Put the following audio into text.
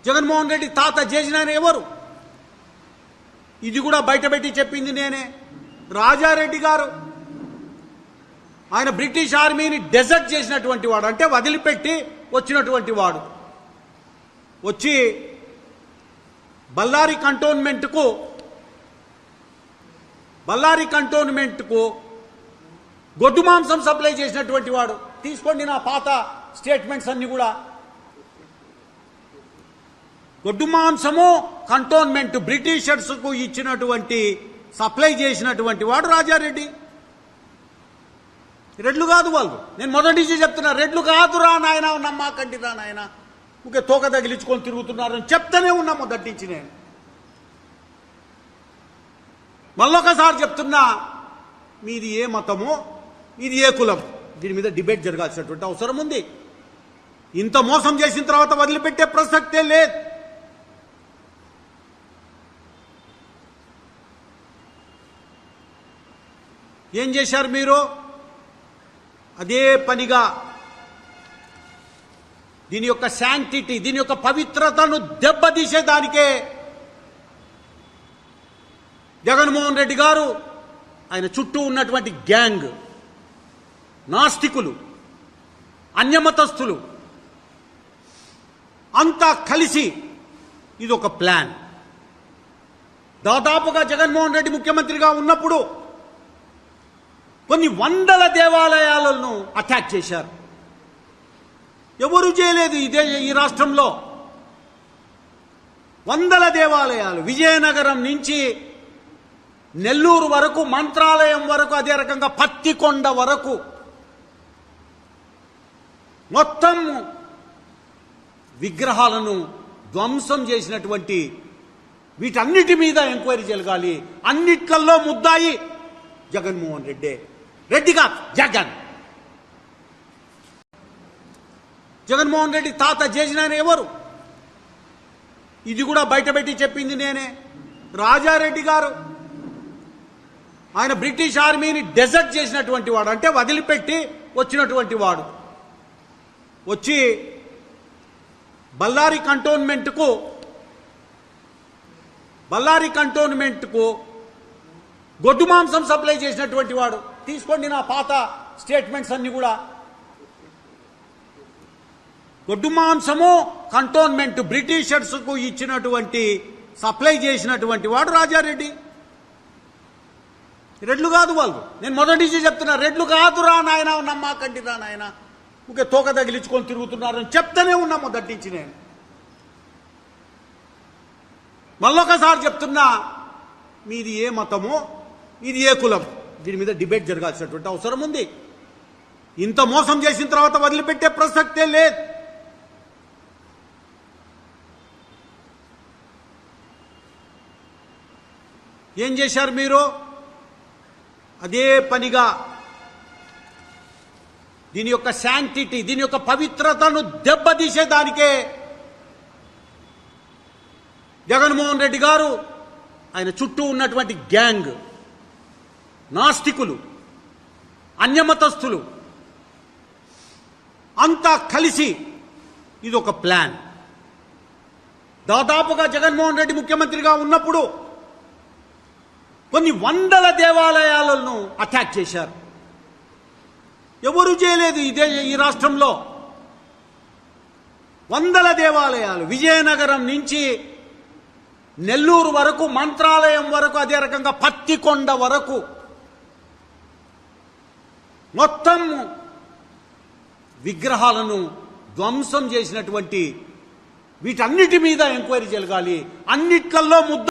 జగన్మోహన్ రెడ్డి తాత చేసిన ఎవరు? ఇది కూడా బయటపెట్టి చెప్పింది నేనే. రాజారెడ్డి గారు ఆయన బ్రిటిష్ ఆర్మీని డెజర్ట్ చేసినటువంటి వాడు, అంటే వదిలిపెట్టి వచ్చినటువంటి వాడు. వచ్చి బళ్ళారి కంటోన్మెంట్కు గొడ్డు మాంసం సప్లై చేసినటువంటి వాడు. తీసుకోండి నా పాత స్టేట్మెంట్స్ అన్ని కూడా. గొడ్డు మాంసము కంటోన్మెంట్ బ్రిటిషర్స్కు ఇచ్చినటువంటి సప్లై చేసినటువంటి వాడు రాజారెడ్డి. రెడ్లు కాదు వాళ్ళు. నేను మొదటి నుంచి చెప్తున్నా, రెడ్లు కాదురా నాయన, నమ్మకండి రా నాయన, ఊకే తోక తగిలించుకొని తిరుగుతున్నారని చెప్తానే ఉన్నా మొదటి నుంచి. నేను మళ్ళొకసారి చెప్తున్నా, మీది ఏ మతమో, ఇది ఏ కులం, దీని మీద డిబేట్ జరగాల్సినటువంటి అవసరం ఉంది. ఇంత మోసం చేసిన తర్వాత వదిలిపెట్టే ప్రసక్తే లేదు. ఏం చేశారు మీరు? అదే పనిగా దీని యొక్క శాంక్టిటీ, దీని యొక్క పవిత్రతను దెబ్బతీసేదానికే జగన్మోహన్ రెడ్డి గారు, ఆయన చుట్టూ ఉన్నటువంటి గ్యాంగ్, నాస్తికులు, అన్యమతస్థులు అంతా కలిసి ఇది ఒక ప్లాన్. దాదాపుగా జగన్మోహన్ రెడ్డి ముఖ్యమంత్రిగా ఉన్నప్పుడు కొన్ని వందల దేవాలయాలను అటాక్ చేశారు. ఎవరు చేయలేదు ఈ రాష్ట్రంలో. వందల దేవాలయాలు, విజయనగరం నుంచి నెల్లూరు వరకు, మంత్రాలయం వరకు, అదే రకంగా పత్తికొండ వరకు మొత్తం విగ్రహాలను ధ్వంసం చేసినటువంటి వీటన్నిటి మీద ఎంక్వైరీ జరగాలి. అన్నిట్లలో ముద్దాయి జగన్మోహన్ రెడ్డి. రెడ్డిగా జగన్. జగన్మోహన్ రెడ్డి తాత చేసిన ఎవరు? ఇది కూడా బయటపెట్టి చెప్పింది నేనే. రాజారెడ్డి గారు ఆయన బ్రిటిష్ ఆర్మీని డెజర్ట్ చేసినటువంటి వాడు, అంటే వదిలిపెట్టి వచ్చినటువంటి వాడు. వచ్చి బళ్ళారి కంటోన్మెంట్కు గొడ్డు మాంసం సప్లై చేసినటువంటి వాడు. తీసుకోండి నా పాత స్టేట్మెంట్స్ అన్ని కూడా. గొడ్డు మాంసము కంటోన్మెంట్ బ్రిటిషర్స్కు ఇచ్చినటువంటి సప్లై చేసినటువంటి వాడు రాజారెడ్డి. రెడ్లు కాదు వాళ్ళు. నేను మొదటి నుంచి చెప్తున్నా, రెడ్లు కాదురా నాయన, నమ్మకండి రా నాయన, ఊకే తోక తగిలించుకొని తిరుగుతున్నారని చెప్తానే ఉన్నా మొదటి నుంచి. నేను మళ్ళొకసారి చెప్తున్నా, మీది ఏ మతమో, ఇది ఏ కులం, దీని మీద డిబేట్ జరగాల్సినటువంటి అవసరం ఉంది. ఇంత మోసం చేసిన తర్వాత వదిలిపెట్టే ప్రసక్తే లేదు. ఏం చేశారు మీరు? అదే పనిగా దీని యొక్క శాంక్టిటీ, దీని యొక్క పవిత్రతను దెబ్బతీసేదానికే జగన్మోహన్ రెడ్డి గారు, ఆయన చుట్టూ ఉన్నటువంటి గ్యాంగ్, నాస్తికులు, అన్యమతస్థులు అంతా కలిసి ఇది ఒక ప్లాన్. దాదాపుగా జగన్మోహన్ రెడ్డి ముఖ్యమంత్రిగా ఉన్నప్పుడు కొన్ని వందల దేవాలయాలను అటాక్ చేశారు. ఎవరు చేయలేదు ఈ రాష్ట్రంలో. వందల దేవాలయాలు, విజయనగరం నుంచి నెల్లూరు వరకు, మంత్రాలయం వరకు, అదే రకంగా పత్తికొండ వరకు మొత్తం విగ్రహాలను ధ్వంసం చేసినటువంటి వీటన్నిటి మీద ఎంక్వైరీ జరగాలి. అన్నిట్లలో